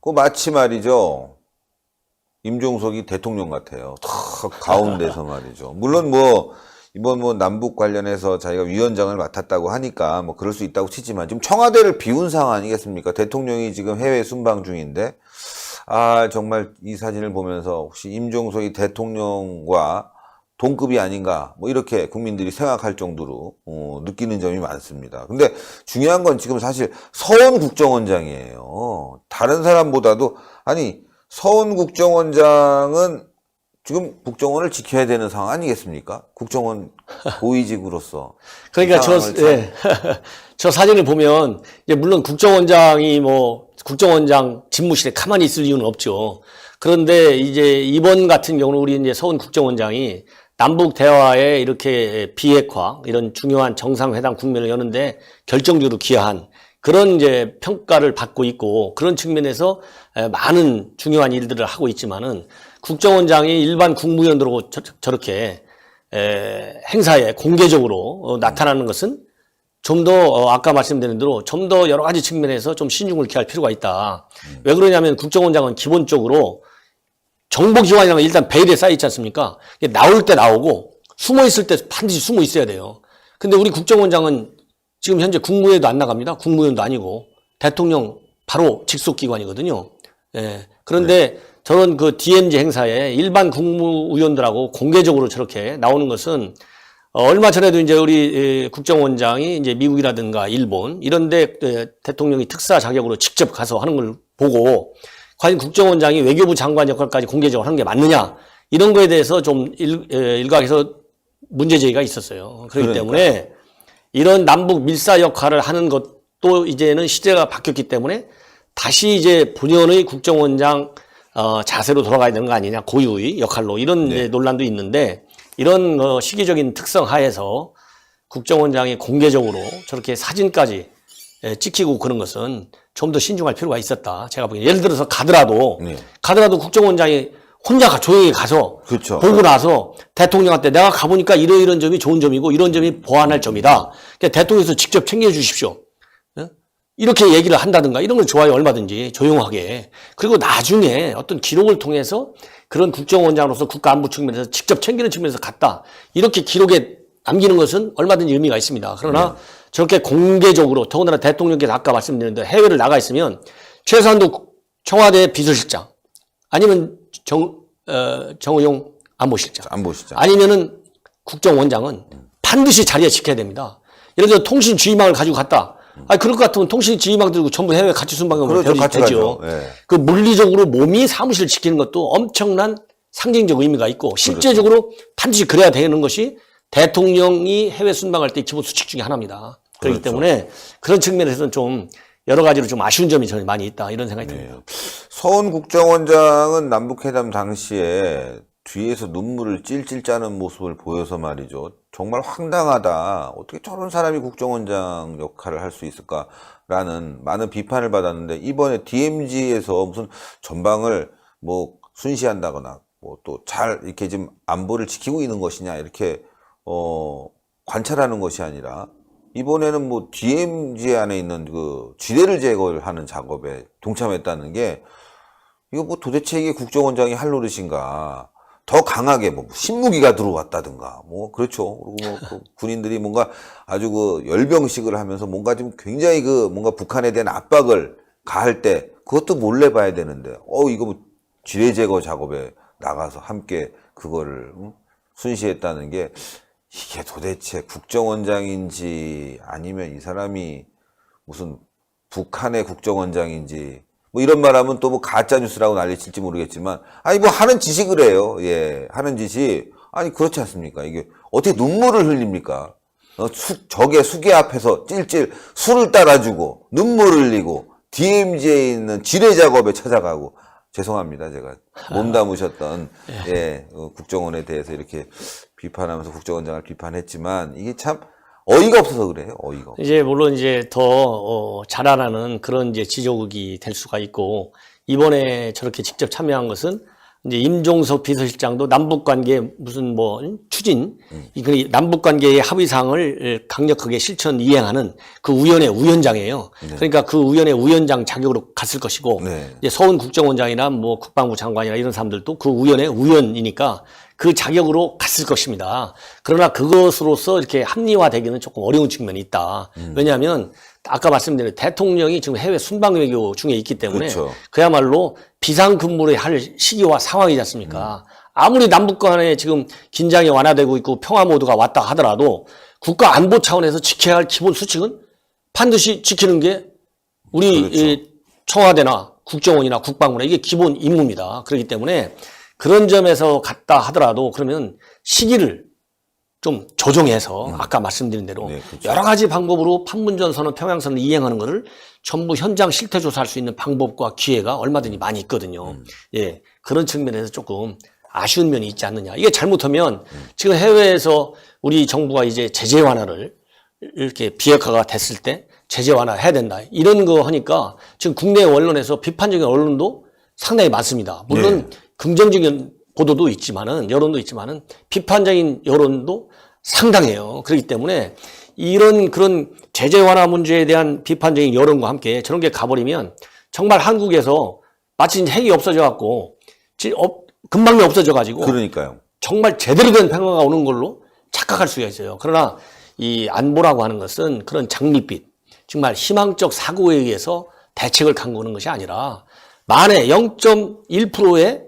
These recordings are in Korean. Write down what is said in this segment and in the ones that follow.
그 마치 말이죠. 임종석이 대통령 같아요. 탁 가운데서 말이죠. 물론 뭐 이번 뭐 남북 관련해서 자기가 위원장을 맡았다고 하니까 뭐 그럴 수 있다고 치지만 지금 청와대를 비운 상황 아니겠습니까? 대통령이 지금 해외 순방 중인데 아 정말 이 사진을 보면서 혹시 임종석이 대통령과 동급이 아닌가 뭐 이렇게 국민들이 생각할 정도로 느끼는 점이 많습니다. 근데 중요한 건 지금 사실 서훈 국정원장이에요. 다른 사람보다도 아니 서훈 국정원장은 지금 국정원을 지켜야 되는 상황 아니겠습니까? 국정원 고위직으로서. 그러니까 저 사진을 보면 이제 물론 국정원장이 뭐 국정원장 집무실에 가만히 있을 이유는 없죠. 그런데 이제 이번 같은 경우는 우리 이제 서훈 국정원장이 남북 대화에 이렇게 비핵화 이런 중요한 정상회담 국면을 여는데 결정적으로 기여한 그런 이제 평가를 받고 있고 그런 측면에서 많은 중요한 일들을 하고 있지만은 국정원장이 일반 국무위원으로 저렇게 행사에 공개적으로 나타나는 것은 좀 더 아까 말씀드린 대로 좀 더 여러 가지 측면에서 좀 신중을 기할 필요가 있다. 왜 그러냐면 국정원장은 기본적으로 정보기관이라는 건 일단 베일에 쌓여 있지 않습니까? 나올 때 나오고 숨어 있을 때 반드시 숨어 있어야 돼요. 근데 우리 국정원장은 지금 현재 국무회의도 안 나갑니다. 국무위원도 아니고 대통령 바로 직속기관이거든요. 예. 그런데 저런 그 DMZ 행사에 일반 국무위원들하고 공개적으로 저렇게 나오는 것은 얼마 전에도 이제 우리 국정원장이 이제 미국이라든가 일본 이런데 대통령이 특사 자격으로 직접 가서 하는 걸 보고 과연 국정원장이 외교부 장관 역할까지 공개적으로 하는 게 맞느냐 이런 거에 대해서 좀 일각에서 문제 제기가 있었어요. 그렇기 때문에 이런 남북 밀사 역할을 하는 것도 이제는 시대가 바뀌었기 때문에 다시 이제 본연의 국정원장 자세로 돌아가야 되는 거 아니냐 고유의 역할로 이런 이제 논란도 있는데 이런 시기적인 특성 하에서 국정원장이 공개적으로 저렇게 사진까지 찍히고 그런 것은 좀 더 신중할 필요가 있었다. 제가 보기엔 예를 들어서 가더라도 국정원장이 혼자 조용히 가서 그렇죠. 보고 나서 대통령한테 내가 가보니까 이런 점이 좋은 점이고 이런 점이 보완할 점이다. 그러니까 대통령께서 직접 챙겨주십시오. 이렇게 얘기를 한다든가 이런 건 좋아요. 얼마든지 조용하게. 그리고 나중에 어떤 기록을 통해서 그런 국정원장으로서 국가안보 측면에서 직접 챙기는 측면에서 갔다. 이렇게 기록에 남기는 것은 얼마든지 의미가 있습니다. 그러나 저렇게 공개적으로 더군다나 대통령께서 아까 말씀드렸는데 해외를 나가 있으면 최소한도 청와대 비서실장 아니면 정의용 안보실장 아니면은 국정원장은 반드시 자리에 지켜야 됩니다. 예를 들어 통신 지휘망을 가지고 갔다. 그럴 것 같으면 통신 지휘망 들고 전부 해외 같이 순방하면 되죠. 그 물리적으로 몸이 사무실을 지키는 것도 엄청난 상징적 의미가 있고 실제적으로 반드시 그래야 되는 것이 대통령이 해외 순방할 때 기본 수칙 중에 하나입니다. 그렇기 때문에 그런 측면에서는 좀 여러 가지로 좀 아쉬운 점이 저는 많이 있다 이런 생각이 듭니다. 서훈 국정원장은 남북회담 당시에 뒤에서 눈물을 찔찔 짜는 모습을 보여서 말이죠. 정말 황당하다. 어떻게 저런 사람이 국정원장 역할을 할 수 있을까라는 많은 비판을 받았는데 이번에 DMZ에서 무슨 전방을 뭐 순시한다거나 뭐 또 잘 이렇게 지금 안보를 지키고 있는 것이냐 이렇게 관찰하는 것이 아니라 이번에는 뭐 DMZ 안에 있는 그 지뢰를 제거하는 작업에 동참했다는 게 이거 뭐 도대체 이게 국정원장이 할 노릇인가? 더 강하게 뭐 신무기가 들어왔다든가 뭐 그렇죠. 그리고 뭐 그 군인들이 뭔가 아주 그 열병식을 하면서 뭔가 좀 굉장히 그 뭔가 북한에 대한 압박을 가할 때 그것도 몰래 봐야 되는데 이거 뭐 지뢰 제거 작업에 나가서 함께 그거를 순시했다는 게 이게 도대체 국정원장인지 아니면 이 사람이 무슨 북한의 국정원장인지 뭐 이런 말하면 또 뭐 가짜 뉴스라고 난리칠지 모르겠지만 아니 뭐 하는 짓이 그래요. 예, 하는 짓이 아니 그렇지 않습니까? 이게 어떻게 눈물을 흘립니까? 적의 수계 앞에서 찔찔 술을 따라주고 눈물을 흘리고 DMZ에 있는 지뢰 작업에 찾아가고 죄송합니다. 제가 몸담으셨던 국정원에 대해서 이렇게 비판하면서 국정원장을 비판했지만 이게 참 어이가 없어서 그래요. 어이가 없어서. 이제 물론 이제 더 자라나는 그런 이제 지적이 될 수가 있고 이번에 저렇게 직접 참여한 것은 이제 임종석 비서실장도 남북관계 무슨 뭐 추진, 이 남북관계의 합의사항을 강력하게 실천 이행하는 그 위원회 위원장이에요. 네. 그러니까 그 위원회 위원장 자격으로 갔을 것이고, 네. 이제 서훈 국정원장이나 뭐 국방부 장관이나 이런 사람들도 그 위원회 위원이니까 그 자격으로 갔을 것입니다. 그러나 그것으로서 이렇게 합리화되기는 조금 어려운 측면이 있다. 왜냐하면 아까 말씀드린 대통령이 지금 해외 순방 외교 중에 있기 때문에 그렇죠. 그야말로 비상근무를 할 시기와 상황이지 않습니까? 아무리 남북 간에 지금 긴장이 완화되고 있고 평화 모드가 왔다 하더라도 국가 안보 차원에서 지켜야 할 기본 수칙은 반드시 지키는 게 우리 그렇죠. 이 청와대나 국정원이나 국방부나 이게 기본 임무입니다. 그렇기 때문에 그런 점에서 갔다 하더라도 그러면 시기를 좀 조정해서 아까 말씀드린 대로 네, 그렇죠. 여러 가지 방법으로 판문점 선언, 평양선언 이행하는 것을 전부 현장 실태 조사할 수 있는 방법과 기회가 얼마든지 많이 있거든요. 예, 그런 측면에서 조금 아쉬운 면이 있지 않느냐. 이게 잘못하면 지금 해외에서 우리 정부가 이제 제재 완화를 이렇게 비핵화가 됐을 때 제재 완화 해야 된다. 이런 거 하니까 지금 국내 언론에서 비판적인 언론도 상당히 많습니다. 물론 긍정적인 보도도 있지만은, 여론도 있지만은, 비판적인 여론도 상당해요. 그렇기 때문에 이런 그런 제재 완화 문제에 대한 비판적인 여론과 함께 저런 게 가버리면 정말 한국에서 마치 핵이 없어져갖고, 금방 없어져가지고, 그러니까요. 정말 제대로 된 평화가 오는 걸로 착각할 수가 있어요. 그러나 이 안보라고 하는 것은 그런 장밋빛, 정말 희망적 사고에 의해서 대책을 강구하는 것이 아니라 만에 0.1%의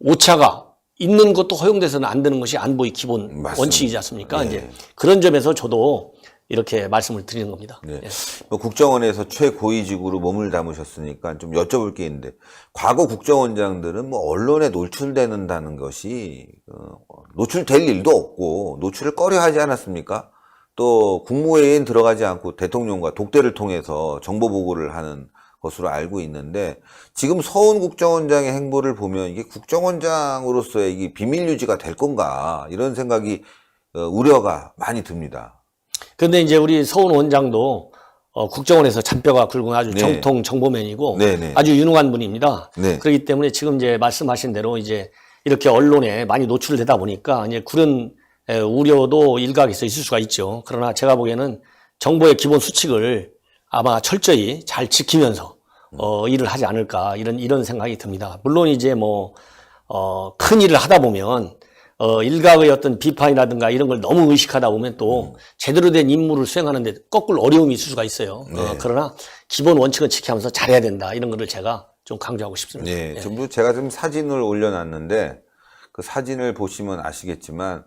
오차가 있는 것도 허용돼서는 안 되는 것이 안보의 기본 맞습니다. 원칙이지 않습니까? 네. 이제 그런 점에서 저도 이렇게 말씀을 드리는 겁니다. 네. 예. 뭐 국정원에서 최고위직으로 몸을 담으셨으니까 좀 여쭤볼 게 있는데, 과거 국정원장들은 뭐 언론에 노출되는다는 것이 노출될 일도 없고 노출을 꺼려 하지 않았습니까? 또 국무회의엔 들어가지 않고 대통령과 독대를 통해서 정보 보고를 하는 것으로 알고 있는데, 지금 서훈 국정원장의 행보를 보면 이게 국정원장으로서의 이게 비밀 유지가 될 건가, 이런 생각이 우려가 많이 듭니다. 그런데 이제 우리 서훈 원장도 국정원에서 잔뼈가 굵은 아주 네. 정통 정보맨이고 네네. 아주 유능한 분입니다. 네. 그렇기 때문에 지금 이제 말씀하신 대로 이제 이렇게 언론에 많이 노출되다 보니까 이제 그런 우려도 일각에서 있을 수가 있죠. 그러나 제가 보기에는 정보의 기본 수칙을 아마 철저히 잘 지키면서 일을 하지 않을까 이런 생각이 듭니다. 물론 이제 뭐 큰 일을 하다 보면 일각의 어떤 비판이라든가 이런 걸 너무 의식하다 보면 또 제대로 된 임무를 수행하는데 거꾸로 어려움이 있을 수가 있어요. 네. 그러나 기본 원칙은 지키면서 잘해야 된다 이런 거를 제가 좀 강조하고 싶습니다. 네. 예. 좀 제가 좀 사진을 올려놨는데, 그 사진을 보시면 아시겠지만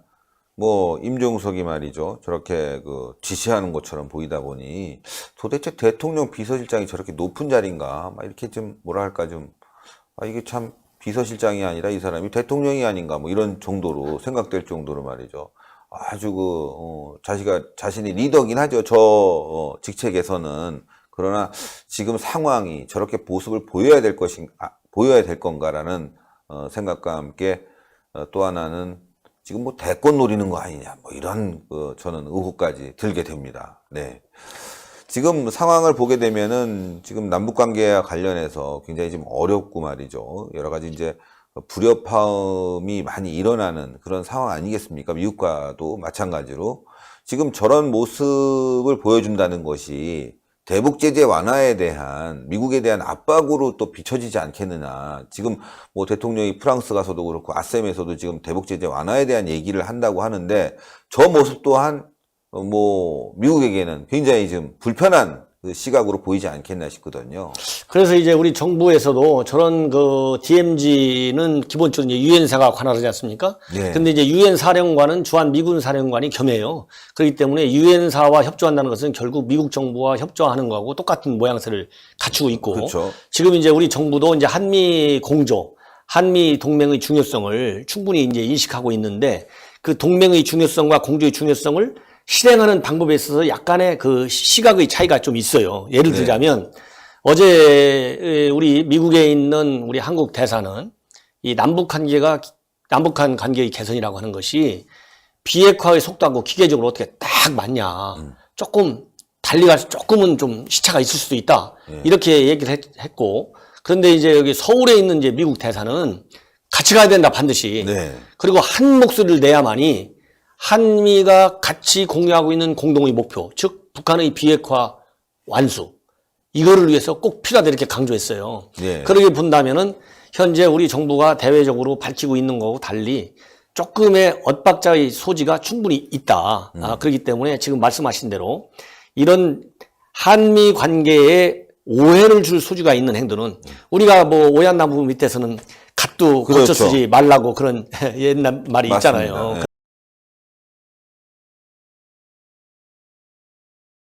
뭐 임종석이 말이죠, 저렇게 그 지시하는 것처럼 보이다 보니 도대체 대통령 비서실장이 저렇게 높은 자리인가, 막 이렇게 좀 뭐라 할까, 좀 이게 참 비서실장이 아니라 이 사람이 대통령이 아닌가, 뭐 이런 정도로 생각될 정도로 말이죠. 아주 자신이 리더긴 하죠, 저 직책에서는. 그러나 지금 상황이 저렇게 모습을 보여야 될 보여야 될 건가라는 생각과 함께 또 하나는 지금 뭐 대권 노리는 거 아니냐, 뭐 이런 저는 의혹까지 들게 됩니다. 네. 지금 상황을 보게 되면은 지금 남북 관계와 관련해서 굉장히 좀 어렵고 말이죠. 여러 가지 이제 불협화음이 많이 일어나는 그런 상황 아니겠습니까? 미국과도 마찬가지로 지금 저런 모습을 보여준다는 것이 대북 제재 완화에 대한 미국에 대한 압박으로 또 비춰지지 않겠느냐. 지금 뭐 대통령이 프랑스 가서도 그렇고 아셈에서도 지금 대북 제재 완화에 대한 얘기를 한다고 하는데, 저 모습 또한 뭐 미국에게는 굉장히 좀 불편한 그 시각으로 보이지 않겠나 싶거든요. 그래서 이제 우리 정부에서도 저런 그 DMZ는 기본적으로 이제 유엔사가 관할하지 않습니까? 네. 근데 이제 유엔 사령관은 주한 미군 사령관이 겸해요. 그렇기 때문에 유엔사와 협조한다는 것은 결국 미국 정부와 협조하는 거하고 똑같은 모양새를 갖추고 있고. 그렇죠. 지금 이제 우리 정부도 이제 한미 공조, 한미 동맹의 중요성을 충분히 이제 인식하고 있는데, 그 동맹의 중요성과 공조의 중요성을 실행하는 방법에 있어서 약간의 그 시각의 차이가 좀 있어요. 예를 들자면 어제 우리 미국에 있는 우리 한국 대사는 이 남북한 관계의 개선이라고 하는 것이 비핵화의 속도하고 기계적으로 어떻게 딱 맞냐. 조금 달리가서 조금은 좀 시차가 있을 수도 있다. 이렇게 얘기를 했고, 그런데 이제 여기 서울에 있는 이제 미국 대사는 같이 가야 된다, 반드시. 네. 그리고 한 목소리를 내야만이 한미가 같이 공유하고 있는 공동의 목표, 즉 북한의 비핵화 완수, 이거를 위해서 꼭 필요하다 이렇게 강조했어요. 네. 그렇게 본다면은 현재 우리 정부가 대외적으로 밝히고 있는 거하고 달리 조금의 엇박자의 소지가 충분히 있다. 그렇기 때문에 지금 말씀하신 대로 이런 한미 관계에 오해를 줄 소지가 있는 행동은 우리가 뭐 오얏나무 밑에서는 갓도 그렇죠. 고쳐 쓰지 말라고 그런 옛날 말이 맞습니다. 있잖아요. 네.